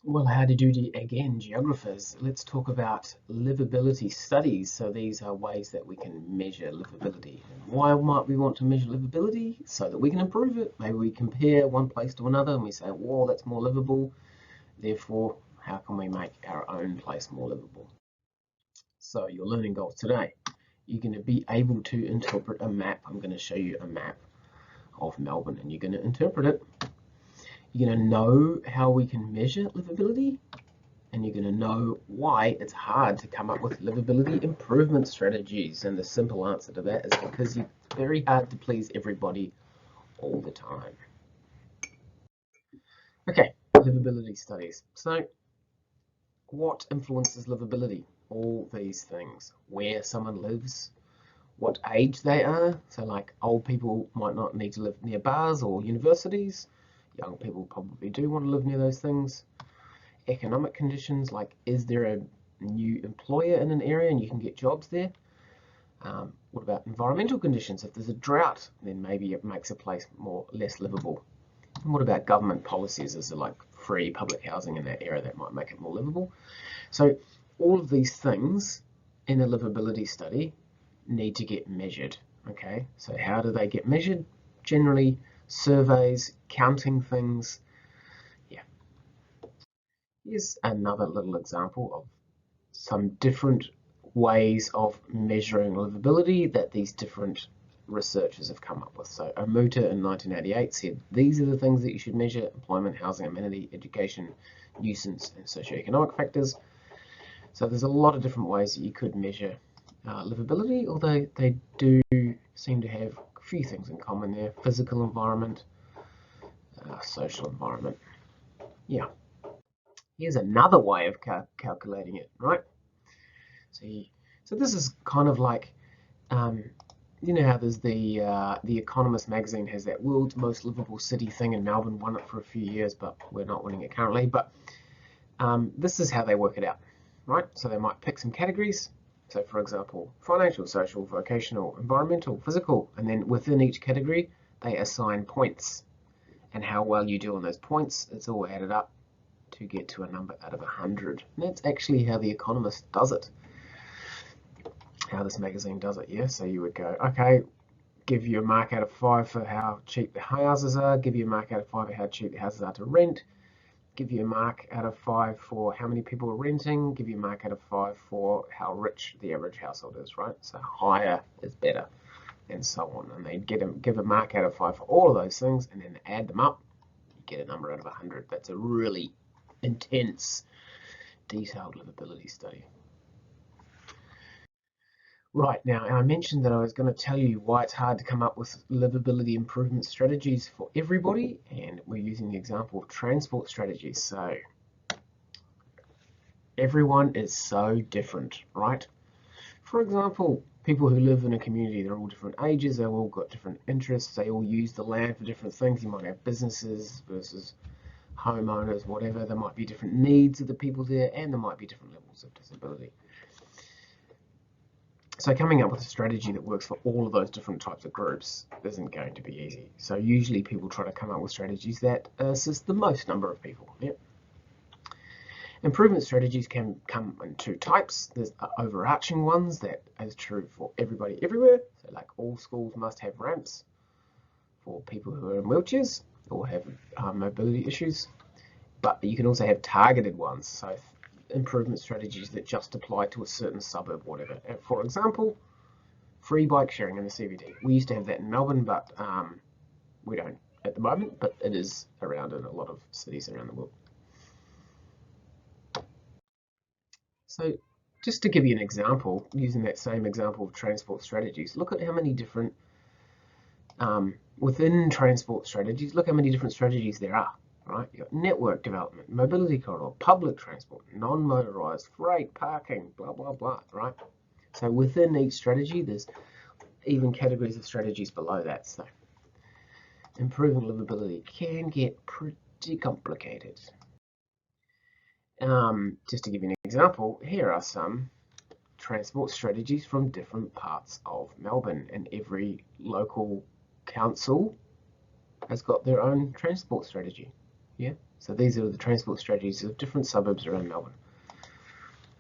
Well, howdy doody again, geographers. Let's talk about livability studies. So these are ways that we can measure livability. And why might we want to measure livability? So that we can improve it. Maybe we compare one place to another and we say, whoa, that's more livable. Therefore, how can we make our own place more livable? So your learning goals today. You're going to be able to interpret a map. I'm going to show you a map of Melbourne and you're going to interpret it. You're going to know how we can measure livability, and you're going to know why it's hard to come up with livability improvement strategies. And the simple answer to that is because it's very hard to please everybody all the time. Okay, livability studies. So what influences livability? All these things. Where someone lives, what age they are. So like old people might not need to live near bars or universities. Young people probably do want to live near those things. Economic conditions, like is there a new employer in an area and you can get jobs there? What about environmental conditions? If there's a drought, then maybe it makes a place less livable. And what about government policies? Is there like free public housing in that area that might make it more livable? So all of these things in a livability study need to get measured. Okay, so how do they get measured? Generally, surveys, counting things. Yeah. Here's another little example of some different ways of measuring livability that these different researchers have come up with. So Omuta in 1988 said these are the things that you should measure: employment, housing, amenity, education, nuisance, and socioeconomic factors. So there's a lot of different ways that you could measure livability, although they do seem to have a few things in common there: physical environment, social environment. Yeah. Here's another way of calculating it, right? So, so this is kind of like, um, you know how there's the Economist magazine has that world's most livable city thing, and Melbourne won it for a few years, but we're not winning it currently. But this is how they work it out, right? So they might pick some categories. So for example, financial, social, vocational, environmental, physical, and then within each category, they assign points. And how well you do on those points, it's all added up to get to a number out of 100. And that's actually how the Economist does it. How this magazine does it, yeah? So you would go, okay, give you a mark out of 5 for how cheap the houses are, give you a mark out of 5 for how cheap the houses are to rent, give you a mark out of 5 for how many people are renting, give you a mark out of 5 for how rich the average household is, right? So higher is better, and so on. And they give a mark out of 5 for all of those things, and then add them up, you get a number out of 100. That's a really intense, detailed livability study. Right, now, I mentioned that I was going to tell you why it's hard to come up with livability improvement strategies for everybody, and we're using the example of transport strategies. So everyone is so different, right? For example, people who live in a community, they're all different ages, they've all got different interests, they all use the land for different things. You might have businesses versus homeowners, whatever. There might be different needs of the people there, and there might be different levels of disability. So coming up with a strategy that works for all of those different types of groups isn't going to be easy. So usually people try to come up with strategies that assist the most number of people. Yep. Improvement strategies can come in two types. There's overarching ones that is true for everybody everywhere. So like all schools must have ramps for people who are in wheelchairs or have mobility issues. But you can also have targeted ones. So improvement strategies that just apply to a certain suburb, whatever. And for example, free bike sharing in the CBD. We used to have that in Melbourne, but we don't at the moment, but it is around in a lot of cities around the world. So just to give you an example, using that same example of transport strategies, look at how many different, within transport strategies, look how many different strategies there are. Right, you've got network development, mobility corridor, public transport, non-motorised, freight, parking, blah, blah, blah, right? So within each strategy, there's even categories of strategies below that. So improving livability can get pretty complicated. Just to give you an example, here are some transport strategies from different parts of Melbourne, and every local council has got their own transport strategy. Yeah, So these are the transport strategies of different suburbs around Melbourne.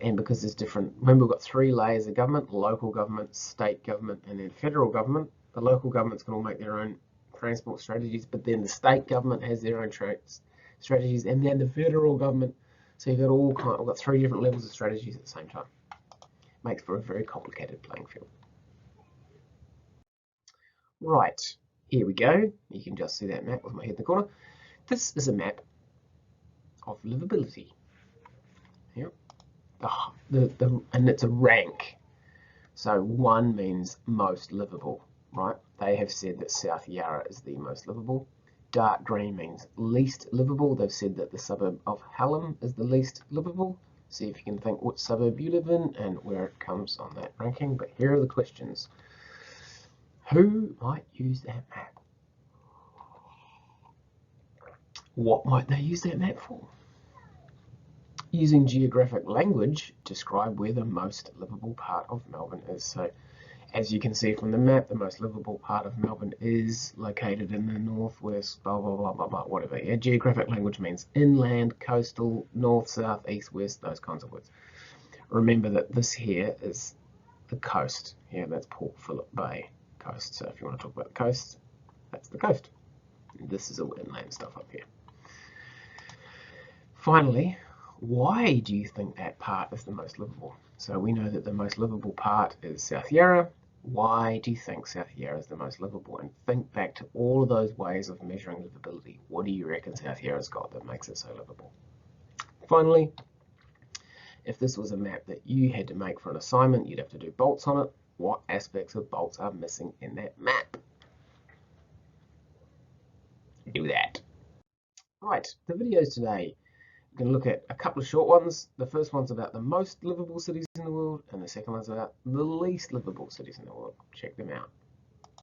And because there's different, remember we've got 3 layers of government: local government, state government, and then federal government. The local governments can all make their own transport strategies, but then the state government has their own strategies, and then the federal government. So you've got 3 different levels of strategies at the same time. Makes for a very complicated playing field. Right, here we go. You can just see that map with my head in the corner. This is a map of livability. Yep. And it's a rank. So 1 means most livable, right? They have said that South Yarra is the most livable. Dark green means least livable. They've said that the suburb of Hallam is the least livable. See if you can think which suburb you live in and where it comes on that ranking. But here are the questions. Who might use that map? What might they use that map for? Using geographic language, describe where the most livable part of Melbourne is. So, as you can see from the map, the most livable part of Melbourne is located in the northwest, blah, blah, blah, blah, blah, whatever. Yeah, geographic language means inland, coastal, north, south, east, west, those kinds of words. Remember that this here is the coast. Yeah, that's Port Phillip Bay coast. So if you want to talk about the coast, that's the coast. This is all inland stuff up here. Finally, why do you think that part is the most livable? So we know that the most livable part is South Yarra. Why do you think South Yarra is the most livable? And think back to all of those ways of measuring livability. What do you reckon South Yarra's got that makes it so livable? Finally, if this was a map that you had to make for an assignment, you'd have to do bolts on it. What aspects of bolts are missing in that map? Do that. Right, the videos today, we're going to look at a couple of short ones. The first one's about the most livable cities in the world, and the second one's about the least livable cities in the world. Check them out.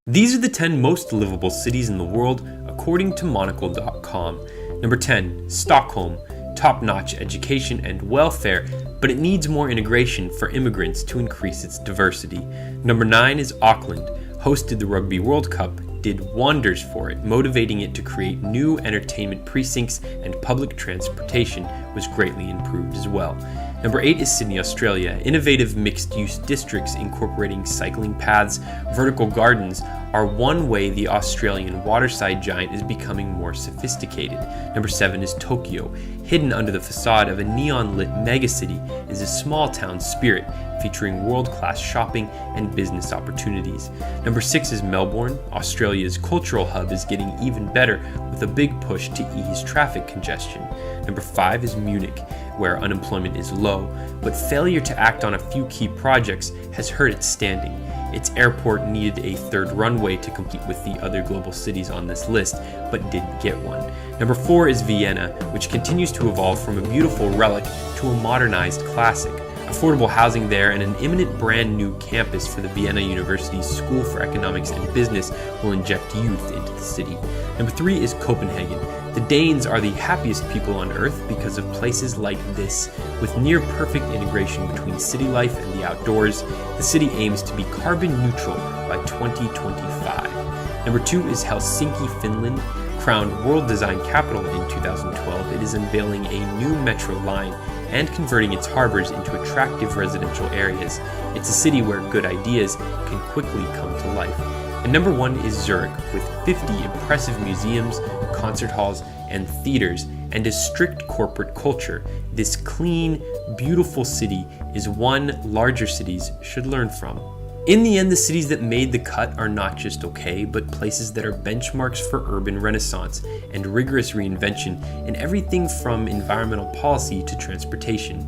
These are the 10 most livable cities in the world, according to Monocle.com. Number 10, Stockholm. Top-notch education and welfare, but it needs more integration for immigrants to increase its diversity. Number 9 is Auckland. Hosted the Rugby World Cup, did wonders for it, motivating it to create new entertainment precincts, and public transportation was greatly improved as well. Number 8 is Sydney, Australia. Innovative mixed-use districts incorporating cycling paths, vertical gardens are one way the Australian waterside giant is becoming more sophisticated. Number 7 is Tokyo. Hidden under the facade of a neon-lit megacity is a small-town spirit, featuring world-class shopping and business opportunities. Number 6 is Melbourne. Australia's cultural hub is getting even better with a big push to ease traffic congestion. Number 5 is Munich, where unemployment is low, but failure to act on a few key projects has hurt its standing. Its airport needed a 3rd runway to compete with the other global cities on this list, but didn't get one. Number 4 is Vienna, which continues to evolve from a beautiful relic to a modernized classic. Affordable housing there and an imminent brand new campus for the Vienna University's School for Economics and Business will inject youth into the city. Number 3 is Copenhagen. The Danes are the happiest people on earth because of places like this. With near perfect integration between city life and the outdoors, the city aims to be carbon neutral by 2025. Number 2 is Helsinki, Finland. Crowned World Design Capital in 2012, it is unveiling a new metro line and converting its harbors into attractive residential areas. It's a city where good ideas can quickly come to life. And number 1 is Zurich, with 50 impressive museums, concert halls, and theaters, and a strict corporate culture. This clean, beautiful city is one larger cities should learn from. In the end, the cities that made the cut are not just okay, but places that are benchmarks for urban renaissance and rigorous reinvention in everything from environmental policy to transportation.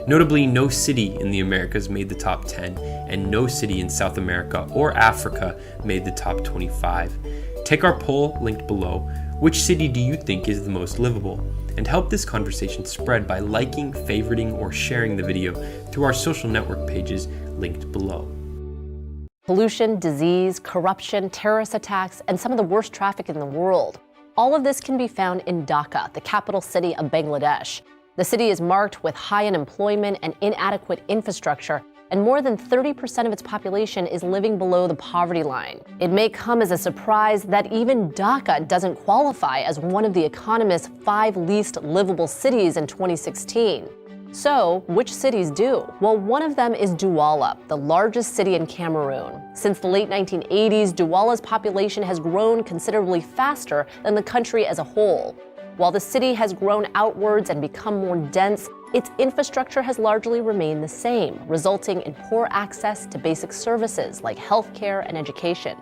Notably, no city in the Americas made the top 10, and no city in South America or Africa made the top 25. Take our poll linked below. Which city do you think is the most livable? And help this conversation spread by liking, favoriting, or sharing the video through our social network pages linked below. Pollution, disease, corruption, terrorist attacks, and some of the worst traffic in the world. All of this can be found in Dhaka, the capital city of Bangladesh. The city is marked with high unemployment and inadequate infrastructure and more than 30% of its population is living below the poverty line. It may come as a surprise that even Dhaka doesn't qualify as one of The Economist's 5 least livable cities in 2016. So, which cities do? Well, one of them is Douala, the largest city in Cameroon. Since the late 1980s, Douala's population has grown considerably faster than the country as a whole. While the city has grown outwards and become more dense, its infrastructure has largely remained the same, resulting in poor access to basic services like healthcare and education.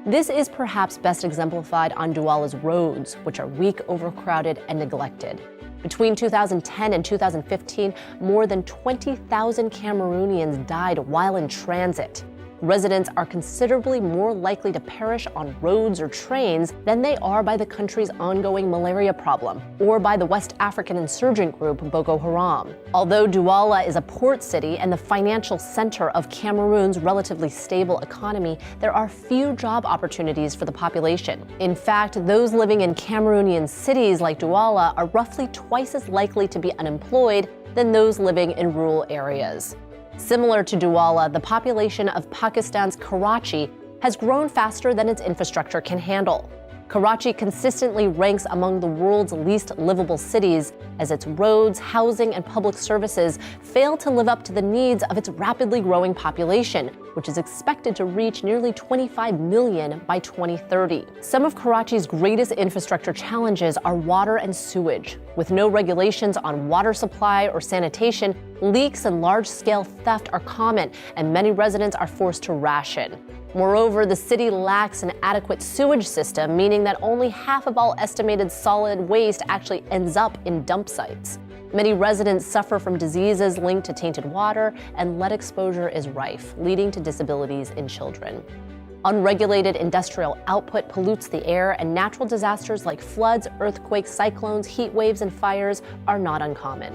This is perhaps best exemplified on Douala's roads, which are weak, overcrowded, and neglected. Between 2010 and 2015, more than 20,000 Cameroonians died while in transit. Residents are considerably more likely to perish on roads or trains than they are by the country's ongoing malaria problem or by the West African insurgent group Boko Haram. Although Douala is a port city and the financial center of Cameroon's relatively stable economy, there are few job opportunities for the population. In fact, those living in Cameroonian cities like Douala are roughly twice as likely to be unemployed than those living in rural areas. Similar to Douala, the population of Pakistan's Karachi has grown faster than its infrastructure can handle. Karachi consistently ranks among the world's least livable cities as its roads, housing, and public services fail to live up to the needs of its rapidly growing population, which is expected to reach nearly 25 million by 2030. Some of Karachi's greatest infrastructure challenges are water and sewage. With no regulations on water supply or sanitation, leaks and large-scale theft are common, and many residents are forced to ration. Moreover, the city lacks an adequate sewage system, meaning that only half of all estimated solid waste actually ends up in dump sites. Many residents suffer from diseases linked to tainted water, and lead exposure is rife, leading to disabilities in children. Unregulated industrial output pollutes the air, and natural disasters like floods, earthquakes, cyclones, heat waves, and fires are not uncommon.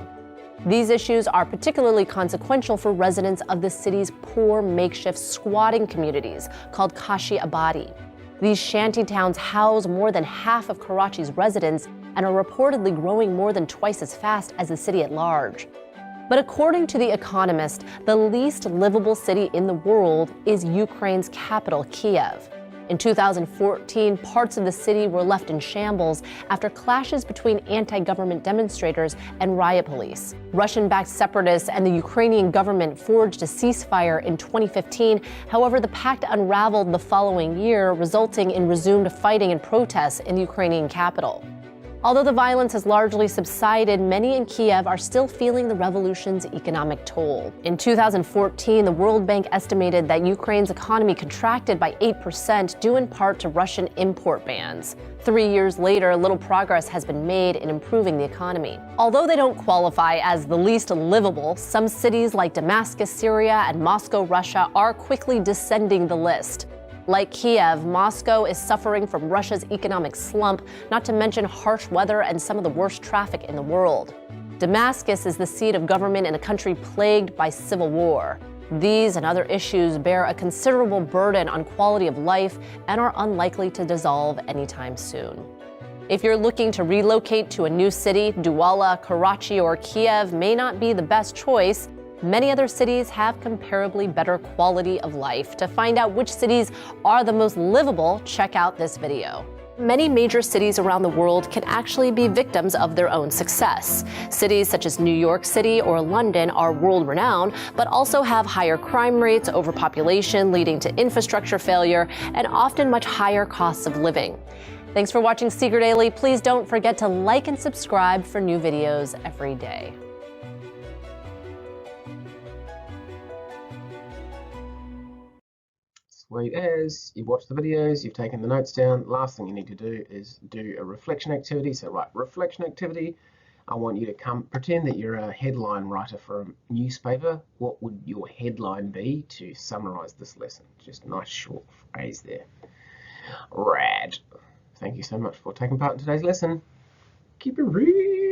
These issues are particularly consequential for residents of the city's poor makeshift squatting communities called Kashi Abadi. These shanty towns house more than half of Karachi's residents and are reportedly growing more than twice as fast as the city at large. But according to The Economist, the least livable city in the world is Ukraine's capital, Kiev. In 2014, parts of the city were left in shambles after clashes between anti-government demonstrators and riot police. Russian-backed separatists and the Ukrainian government forged a ceasefire in 2015. However, the pact unraveled the following year, resulting in resumed fighting and protests in the Ukrainian capital. Although the violence has largely subsided, many in Kiev are still feeling the revolution's economic toll. In 2014, the World Bank estimated that Ukraine's economy contracted by 8% due in part to Russian import bans. 3 years later, little progress has been made in improving the economy. Although they don't qualify as the least livable, some cities like Damascus, Syria, and Moscow, Russia, are quickly descending the list. Like Kiev, Moscow is suffering from Russia's economic slump, not to mention harsh weather and some of the worst traffic in the world. Damascus is the seat of government in a country plagued by civil war. These and other issues bear a considerable burden on quality of life and are unlikely to dissolve anytime soon. If you're looking to relocate to a new city, Douala, Karachi, or Kiev may not be the best choice. Many other cities have comparably better quality of life. To find out which cities are the most livable, check out this video. Many major cities around the world can actually be victims of their own success. Cities such as New York City or London are world-renowned, but also have higher crime rates, overpopulation leading to infrastructure failure, and often much higher costs of living. Thanks for watching Seeker Daily. Please don't forget to like and subscribe for new videos every day. Sweet as. You've watched the videos, you've taken the notes down. Last thing you need to do is do a reflection activity. So write reflection activity. I want you to pretend that you're a headline writer for a newspaper. What would your headline be to summarize this lesson? Just a nice short phrase there. Rad. Thank you so much for taking part in today's lesson. Keep it real.